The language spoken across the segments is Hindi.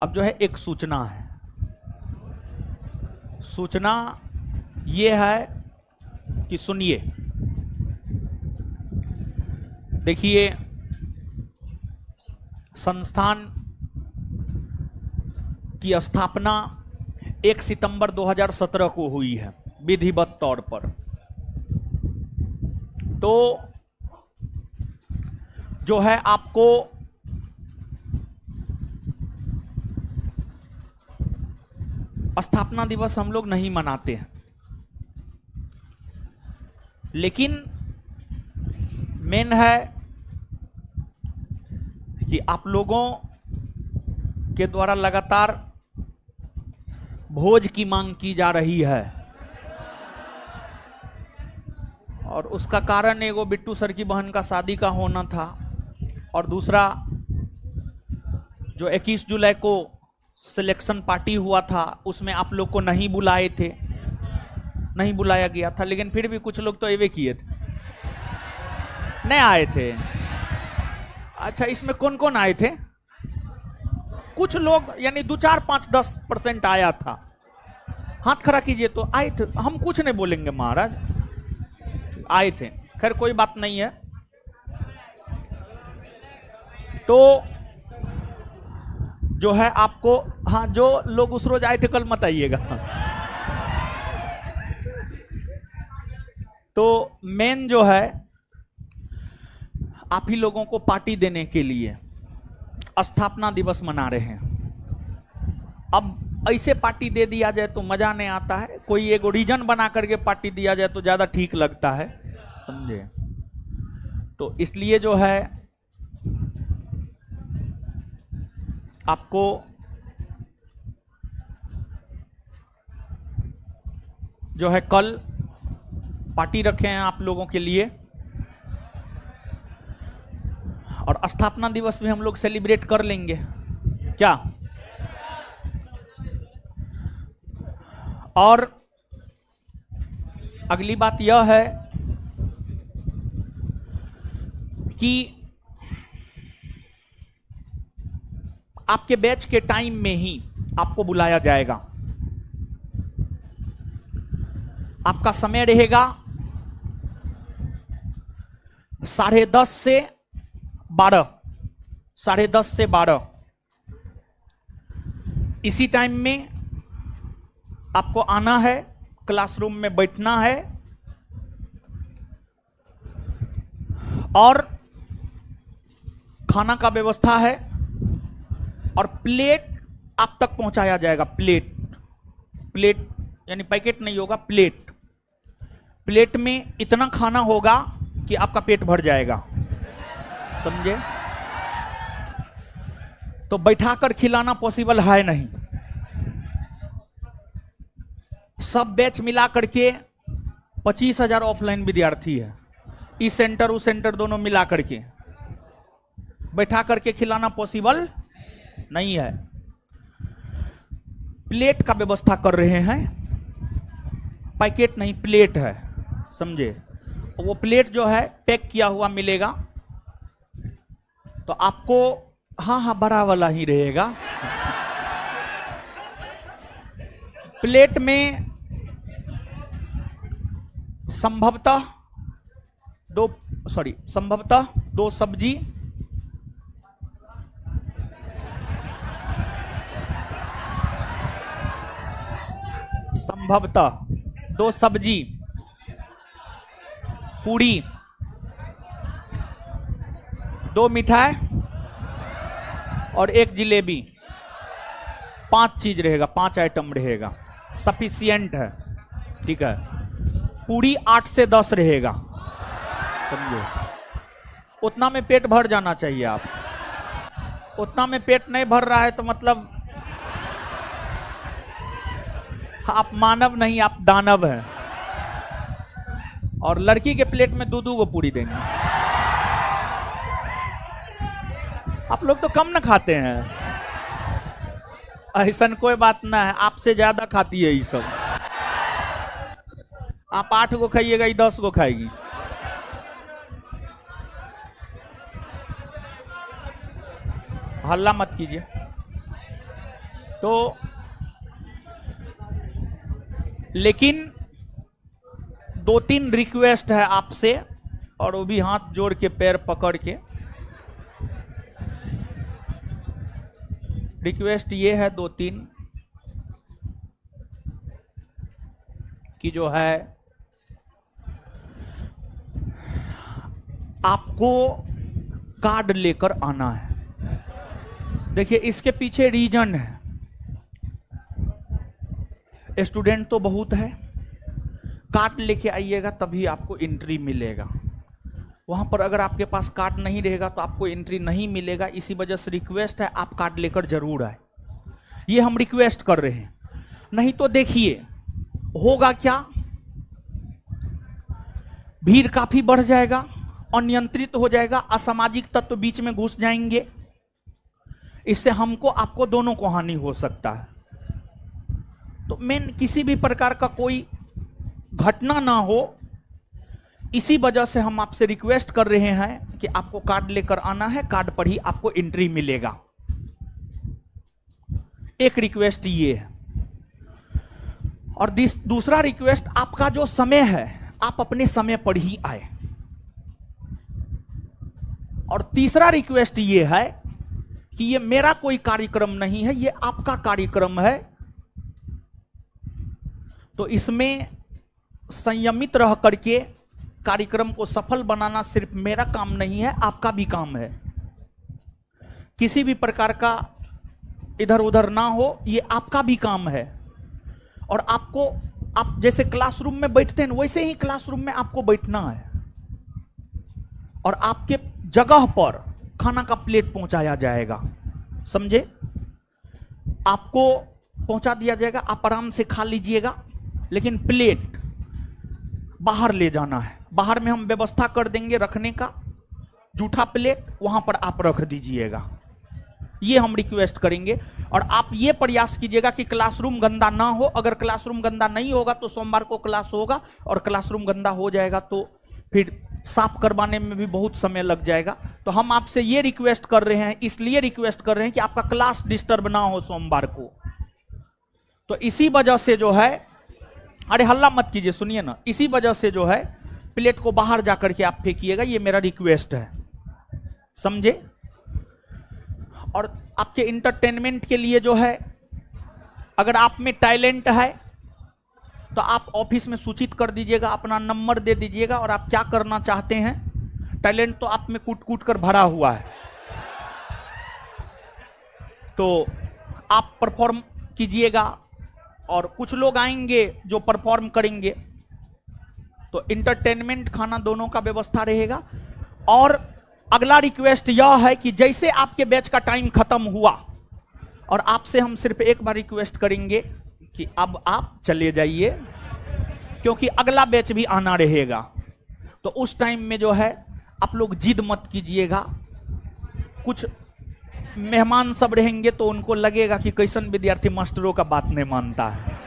अब जो है एक सूचना है। सूचना ये है कि सुनिए, देखिए संस्थान की स्थापना 1 सितंबर 2017 को हुई है विधिवत तौर पर। तो जो है आपको स्थापना दिवस हम लोग नहीं मनाते हैं, लेकिन मेन है कि आप लोगों के द्वारा लगातार भोज की मांग की जा रही है, और उसका कारण एगो बिट्टू सर की बहन का शादी का होना था, और दूसरा जो 21 जुलाई को सिलेक्शन पार्टी हुआ था उसमें आप लोग को नहीं बुलाए थे, नहीं बुलाया गया था, लेकिन फिर भी कुछ लोग तो एवे किए थे, नहीं आए थे। अच्छा, इसमें कौन कौन आए थे? कुछ लोग, यानी 2, 4, 5, 10% आया था। हाथ खड़ा कीजिए तो आए थे। हम कुछ नहीं बोलेंगे महाराज, आए थे। खैर कोई बात नहीं है। तो जो है आपको, हाँ, जो लोग उस रोज आए थे कल मत आइएगा। तो मेन जो है आप ही लोगों को पार्टी देने के लिए स्थापना दिवस मना रहे हैं। अब ऐसे पार्टी दे दिया जाए तो मजा नहीं आता है, कोई एक रीजन बना करके पार्टी दिया जाए तो ज्यादा ठीक लगता है, समझे? तो इसलिए जो है आपको जो है कल पार्टी रखे हैं आप लोगों के लिए, और स्थापना दिवस भी हम लोग सेलिब्रेट कर लेंगे क्या? और अगली बात यह है कि आपके बैच के टाइम में ही आपको बुलाया जाएगा। आपका समय रहेगा 10:30 से 12, 10:30 से 12। इसी टाइम में आपको आना है, क्लासरूम में बैठना है, और खाना का व्यवस्था है, और प्लेट आप तक पहुंचाया जाएगा। प्लेट यानी पैकेट नहीं होगा, प्लेट में इतना खाना होगा कि आपका पेट भर जाएगा, समझे? तो बैठाकर खिलाना पॉसिबल है नहीं। सब बैच मिला करके 25,000 ऑफलाइन विद्यार्थी है, इस सेंटर उस सेंटर दोनों मिला करके बैठा करके खिलाना पॉसिबल नहीं है। प्लेट का व्यवस्था कर रहे हैं, पैकेट नहीं, प्लेट है, समझे? वो प्लेट जो है पैक किया हुआ मिलेगा, तो आपको, हाँ बड़ा वाला ही रहेगा। प्लेट में संभवतः दो सब्जी, पूरी, 2 मिठाई और 1 जिलेबी, 5 चीज रहेगा, 5 आइटम रहेगा, सफिशिएंट है, ठीक है? पूरी 8 से 10 रहेगा, समझे? उतना में पेट भर जाना चाहिए। आप उतना में पेट नहीं भर रहा है तो मतलब आप मानव नहीं, आप दानव हैं। और लड़की के प्लेट में 2-2 को पूरी देंगे। आप लोग तो कम ना खाते हैं, ऐसा कोई बात ना है, आपसे ज्यादा खाती है ये सब। आप 8 को खाइएगा, ये 10 को खाएगी। हल्ला मत कीजिए। तो लेकिन 2-3 रिक्वेस्ट है आपसे, और वो भी हाथ जोड़ के पैर पकड़ के। रिक्वेस्ट ये है 2-3 कि जो है आपको कार्ड लेकर आना है। देखिए इसके पीछे रीजन है, स्टूडेंट तो बहुत है, कार्ड लेके आइएगा तभी आपको एंट्री मिलेगा। वहां पर अगर आपके पास कार्ड नहीं रहेगा तो आपको एंट्री नहीं मिलेगा। इसी वजह से रिक्वेस्ट है आप कार्ड लेकर जरूर आए, ये हम रिक्वेस्ट कर रहे हैं। नहीं तो देखिए होगा क्या, भीड़ काफी बढ़ जाएगा, अनियंत्रित हो जाएगा, असामाजिक तत्व बीच में घुस जाएंगे, इससे हमको आपको दोनों को हानि हो सकता है। तो मेन किसी भी प्रकार का कोई घटना ना हो, इसी वजह से हम आपसे रिक्वेस्ट कर रहे हैं कि आपको कार्ड लेकर आना है, कार्ड पर ही आपको एंट्री मिलेगा। एक रिक्वेस्ट ये है। और दूसरा रिक्वेस्ट, आपका जो समय है आप अपने समय पर ही आए। और तीसरा रिक्वेस्ट ये है कि ये मेरा कोई कार्यक्रम नहीं है, ये आपका कार्यक्रम है, तो इसमें संयमित रह करके कार्यक्रम को सफल बनाना सिर्फ मेरा काम नहीं है, आपका भी काम है। किसी भी प्रकार का इधर उधर ना हो, ये आपका भी काम है। और आपको, आप जैसे क्लासरूम में बैठते हैं वैसे ही क्लासरूम में आपको बैठना है, और आपके जगह पर खाना का प्लेट पहुंचाया जाएगा, समझे? आपको पहुंचा दिया जाएगा, आप आराम से खा लीजिएगा, लेकिन प्लेट बाहर ले जाना है। बाहर में हम व्यवस्था कर देंगे रखने का, जूठा प्लेट वहां पर आप रख दीजिएगा, ये हम रिक्वेस्ट करेंगे। और आप ये प्रयास कीजिएगा कि क्लासरूम गंदा ना हो। अगर क्लासरूम गंदा नहीं होगा तो सोमवार को क्लास होगा, और क्लासरूम गंदा हो जाएगा तो फिर साफ करवाने में भी बहुत समय लग जाएगा। तो हम आपसे ये रिक्वेस्ट कर रहे हैं, इसलिए रिक्वेस्ट कर रहे हैं कि आपका क्लास डिस्टर्ब ना हो सोमवार को। तो इसी वजह से जो है, अरे हल्ला मत कीजिए, सुनिए ना, इसी वजह से जो है प्लेट को बाहर जाकर के आप फेंकिएगा, ये मेरा रिक्वेस्ट है, समझे? और आपके इंटरटेनमेंट के लिए जो है, अगर आप में टैलेंट है तो आप ऑफिस में सूचित कर दीजिएगा, अपना नंबर दे दीजिएगा, और आप क्या करना चाहते हैं। टैलेंट तो आप में कूट कूट कर भरा हुआ है, तो आप परफॉर्म कीजिएगा, और कुछ लोग आएंगे जो परफॉर्म करेंगे, तो इंटरटेनमेंट खाना दोनों का व्यवस्था रहेगा। और अगला रिक्वेस्ट यह है कि जैसे आपके बैच का टाइम खत्म हुआ, और आपसे हम सिर्फ एक बार रिक्वेस्ट करेंगे कि अब आप चले जाइए, क्योंकि अगला बैच भी आना रहेगा। तो उस टाइम में जो है आप लोग जिद मत कीजिएगा। कुछ मेहमान सब रहेंगे तो उनको लगेगा कि कैसन विद्यार्थी मास्टरों का बात नहीं मानता है।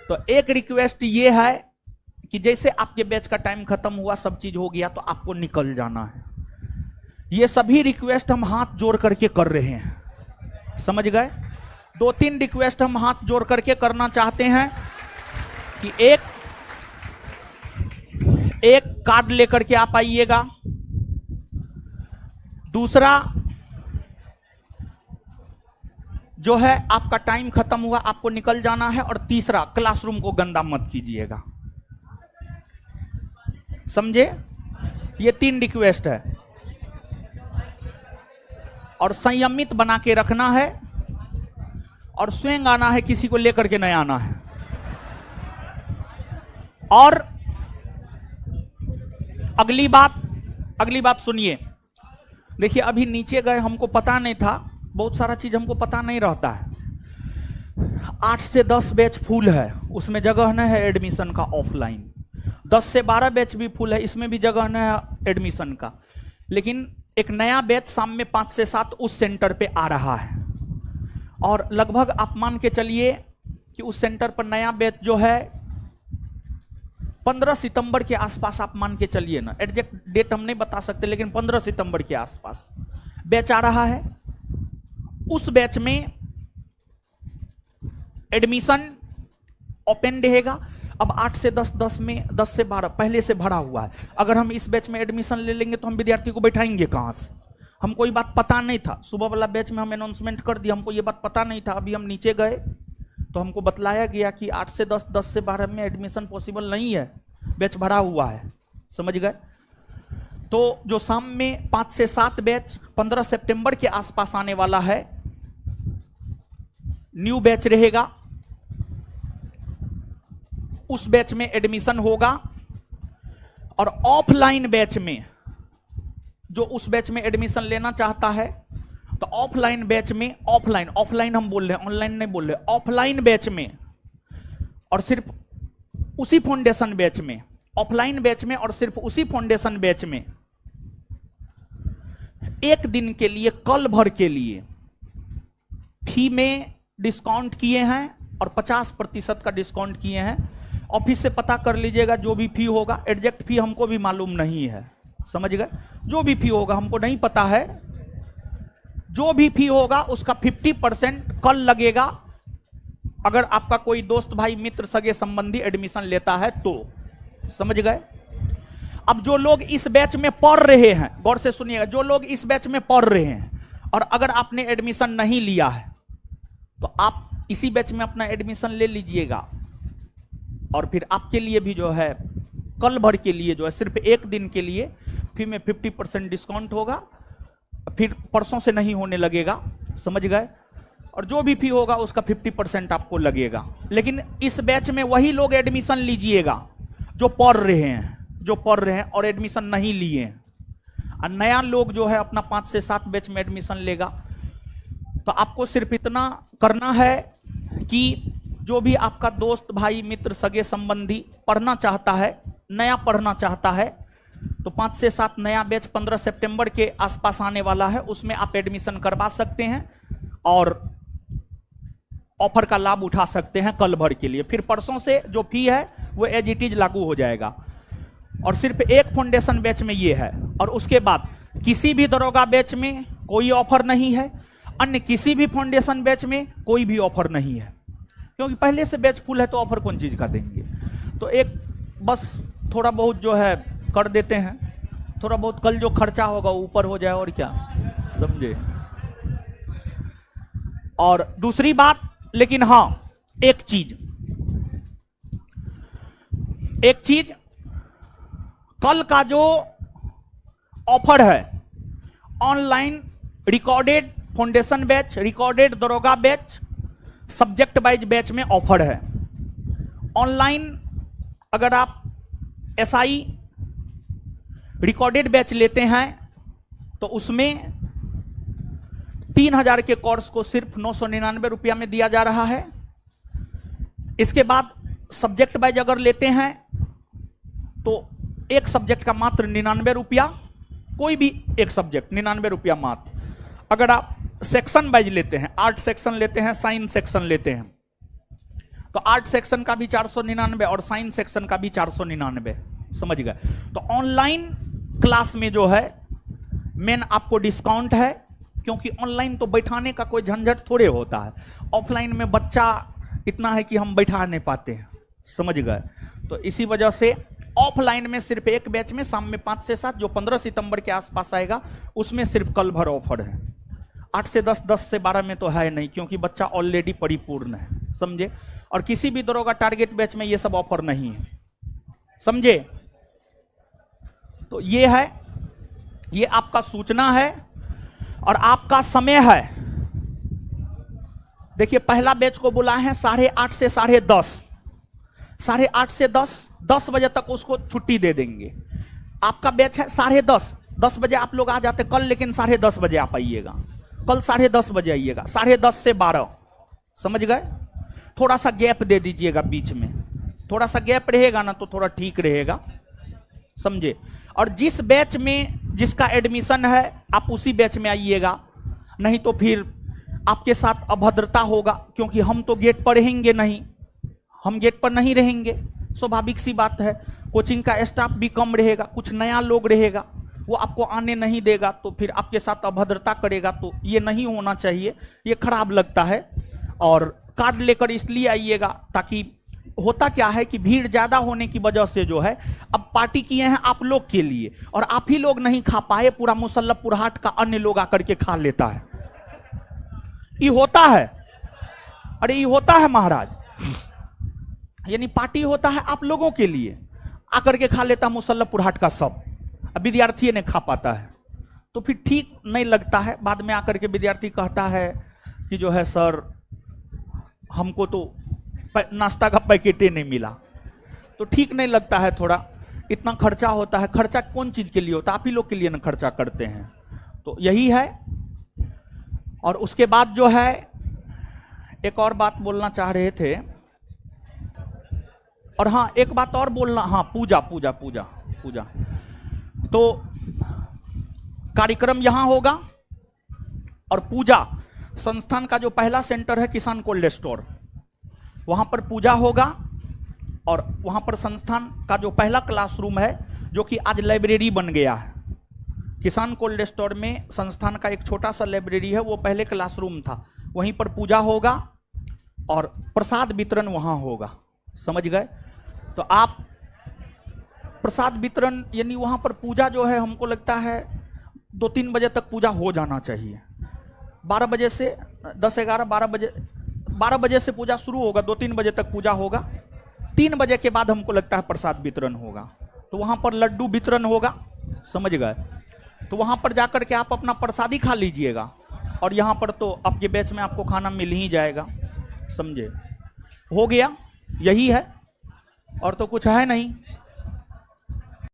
तो एक रिक्वेस्ट ये है कि जैसे आपके बैच का टाइम खत्म हुआ, सब चीज हो गया, तो आपको निकल जाना है। ये सभी रिक्वेस्ट हम हाथ जोड़ करके कर रहे हैं, समझ गए? 2-3 रिक्वेस्ट हम हाथ जोड़ करके करना चाहते हैं कि एक कार्ड लेकर के आप आइएगा, दूसरा जो है आपका टाइम खत्म हुआ, आपको निकल जाना है, और तीसरा क्लासरूम को गंदा मत कीजिएगा, समझे? ये 3 रिक्वेस्ट है, और संयमित बना के रखना है, और स्वयं आना है, किसी को लेकर के नहीं आना है। और अगली बात सुनिए। देखिए अभी नीचे गए, हमको पता नहीं था, बहुत सारा चीज हमको पता नहीं रहता है। 8 से 10 बैच फुल है, उसमें जगह नहीं है एडमिशन का ऑफलाइन। 10 से 12 बैच भी फुल है, इसमें भी जगह नहीं है एडमिशन का। लेकिन एक नया बैच शाम में 5 से 7 उस सेंटर पे आ रहा है, और लगभग आप मान के चलिए कि उस सेंटर पर नया बैच जो है 15 सितंबर के आसपास आप मान के चलिए ना, एग्जैक्ट डेट हम नहीं बता सकते, लेकिन 15 सितंबर के आसपास बैच आ रहा है। उस बैच में एडमिशन ओपन रहेगा। अब 8 से 10, 10 में 10 से 12 पहले से भरा हुआ है। अगर हम इस बैच में एडमिशन ले लेंगे तो हम विद्यार्थी को बैठाएंगे कहां से? हमको ये बात पता नहीं था, सुबह वाला बैच में हम अनाउंसमेंट कर दिया, हमको ये बात पता नहीं था। अभी हम नीचे गए तो हमको बतलाया गया कि 8 से 10, 10 से 12 में एडमिशन पॉसिबल नहीं है, बैच भरा हुआ है। समझ गए? तो जो शाम में 5 से 7 बैच 15 सितंबर के आसपास आने वाला है, न्यू बैच रहेगा, उस बैच में एडमिशन होगा। और ऑफलाइन बैच में जो उस बैच में एडमिशन लेना चाहता है, तो ऑफलाइन बैच में, ऑफलाइन हम बोल रहे हैं, ऑनलाइन नहीं बोल रहे, ऑफलाइन बैच में और सिर्फ उसी फाउंडेशन बैच में, ऑफलाइन बैच में और सिर्फ उसी फाउंडेशन बैच में एक दिन के लिए, कल भर के लिए फी में डिस्काउंट किए हैं और 50% का डिस्काउंट किए हैं। ऑफिस से पता कर लीजिएगा, जो भी फी होगा, एग्जैक्ट फी हमको भी मालूम नहीं है। समझ गए? जो भी फी होगा हमको नहीं पता है, जो भी फी होगा उसका 50% कल लगेगा। अगर आपका कोई दोस्त भाई मित्र सगे संबंधी एडमिशन लेता है तो। समझ गए? अब जो लोग इस बैच में पढ़ रहे हैं, गौर से सुनिएगा, जो लोग इस बैच में पढ़ रहे हैं और अगर आपने एडमिशन नहीं लिया है तो आप इसी बैच में अपना एडमिशन ले लीजिएगा। और फिर आपके लिए भी जो है कल भर के लिए जो है सिर्फ एक दिन के लिए फी में 50% डिस्काउंट होगा, फिर परसों से नहीं होने लगेगा। समझ गए? और जो भी फी होगा उसका 50% आपको लगेगा। लेकिन इस बैच में वही लोग एडमिशन लीजिएगा जो पढ़ रहे हैं और एडमिशन नहीं लिए हैं। और नया लोग जो है अपना 5 से 7 बैच में एडमिशन लेगा। तो आपको सिर्फ इतना करना है कि जो भी आपका दोस्त भाई मित्र सगे संबंधी पढ़ना चाहता है, नया पढ़ना चाहता है, तो 5 से 7 नया बैच 15 सितंबर के आसपास आने वाला है, उसमें आप एडमिशन करवा सकते हैं और ऑफर का लाभ उठा सकते हैं कल भर के लिए। फिर परसों से जो फी है वो एज इट इज लागू हो जाएगा। और सिर्फ एक फाउंडेशन बैच में ये है। और उसके बाद किसी भी दरोगा बैच में कोई ऑफर नहीं है, अन्य किसी भी फाउंडेशन बैच में कोई भी ऑफर नहीं है, क्योंकि पहले से बैच फुल है तो ऑफर कौन चीज का देंगे। तो एक बस थोड़ा बहुत जो है कर देते हैं, थोड़ा बहुत कल जो खर्चा होगा ऊपर हो जाए, और क्या, समझे। और दूसरी बात, लेकिन हां एक चीज कल का जो ऑफर है, online recorded foundation batch, recorded दरोगा बैच, सब्जेक्ट वाइज बैच में ऑफर है। ऑनलाइन अगर आप एसआई रिकॉर्डेड बैच लेते हैं तो उसमें 3000 के कोर्स को सिर्फ 999 रुपया में दिया जा रहा है। इसके बाद सब्जेक्ट वाइज अगर लेते हैं तो एक सब्जेक्ट का मात्र 99 रुपया, कोई भी एक सब्जेक्ट 99 रुपया मात्र। अगर आप सेक्शन वाइज लेते हैं, आर्ट सेक्शन लेते हैं, साइंस सेक्शन लेते हैं, तो आर्ट सेक्शन का भी 499 और साइंस सेक्शन का भी 499। समझ गए? तो ऑनलाइन क्लास में जो है मेन आपको डिस्काउंट है, क्योंकि ऑनलाइन तो बैठाने का कोई झंझट थोड़े होता है। ऑफलाइन में बच्चा इतना है कि हम बैठा नहीं पाते हैं। समझ गए? तो इसी वजह से ऑफलाइन में सिर्फ एक बैच में शाम में 5 से 7 जो 15 सितंबर के आसपास आएगा, उसमें सिर्फ कल भर ऑफर है। 8 से 10, 10 से 12 में तो है नहीं, क्योंकि बच्चा ऑलरेडी परिपूर्ण है। समझे? और किसी भी दरोगा टारगेट बैच में ये सब ऑफर नहीं है। समझे? तो ये है, ये आपका सूचना है और आपका समय है। देखिए पहला बैच को बुलाए हैं 8:30 से 10:30, 8:30 से 10 बजे तक उसको छुट्टी दे देंगे। आपका बैच है 10:30, 10 बजे आप लोग आ जाते कल, लेकिन 10:30 बजे आप आइएगा, कल 10:30 बजे आइएगा, 10:30 से 12। समझ गए? थोड़ा सा गैप दे दीजिएगा बीच में, थोड़ा सा गैप रहेगा ना तो थोड़ा ठीक रहेगा। समझे? और जिस बैच में जिसका एडमिशन है आप उसी बैच में आइएगा, नहीं तो फिर आपके साथ अभद्रता होगा, क्योंकि हम तो गेट पर रहेंगे नहीं, हम गेट पर नहीं रहेंगे, स्वाभाविक सी बात है। कोचिंग का स्टाफ भी कम रहेगा, कुछ नया लोग रहेगा, वो आपको आने नहीं देगा, तो फिर आपके साथ अभद्रता करेगा, तो ये नहीं होना चाहिए, ये खराब लगता है। और कार्ड लेकर इसलिए आइएगा ताकि होता क्या है कि भीड़ ज्यादा होने की वजह से जो है अब पार्टी किए हैं आप लोग के लिए, और आप ही लोग नहीं खा पाए, पूरा मुसल्लपुरहाट का अन्य लोग आकर के खा लेता है। ये होता है, अरे ये होता है महाराज, यानी पार्टी होता है आप लोगों के लिए, आकर के खा लेता मुसल्लपुरहाट का सब, अब विद्यार्थी ने खा पाता है, तो फिर ठीक नहीं लगता है। बाद में आकर के विद्यार्थी कहता है कि जो है सर हमको तो नाश्ता का पैकेट ही नहीं मिला, तो ठीक नहीं लगता है, थोड़ा इतना खर्चा होता है। खर्चा कौन चीज के लिए होता है? आप ही लोग के लिए ना खर्चा करते हैं, तो यही है। और उसके बाद जो है एक और बात बोलना चाह रहे थे, और हाँ एक बात और बोलना, हाँ पूजा पूजा पूजा पूजा, तो कार्यक्रम यहां होगा, और पूजा संस्थान का जो पहला सेंटर है किसान कोल्ड स्टोर, वहां पर पूजा होगा, और वहां पर संस्थान का जो पहला क्लासरूम है जो कि आज लाइब्रेरी बन गया है, किसान कोल्ड स्टोर में संस्थान का एक छोटा सा लाइब्रेरी है, वो पहले क्लासरूम था, वहीं पर पूजा होगा और प्रसाद वितरण वहां होगा, समझ गए? तो आप प्रसाद वितरण यानी वहां पर पूजा जो है हमको लगता है 2-3 बजे तक पूजा हो जाना चाहिए, 12 बजे से 12 बजे से पूजा शुरू होगा, 2-3 बजे तक पूजा होगा, 3 बजे के बाद हमको लगता है प्रसाद वितरण होगा, तो वहां पर लड्डू वितरण होगा, समझ गए? तो वहां पर जाकर के आप अपना प्रसादी खा लीजिएगा, और यहाँ पर तो आपके बैच में आपको खाना मिल ही जाएगा, समझे? हो गया, यही है, और तो कुछ है नहीं।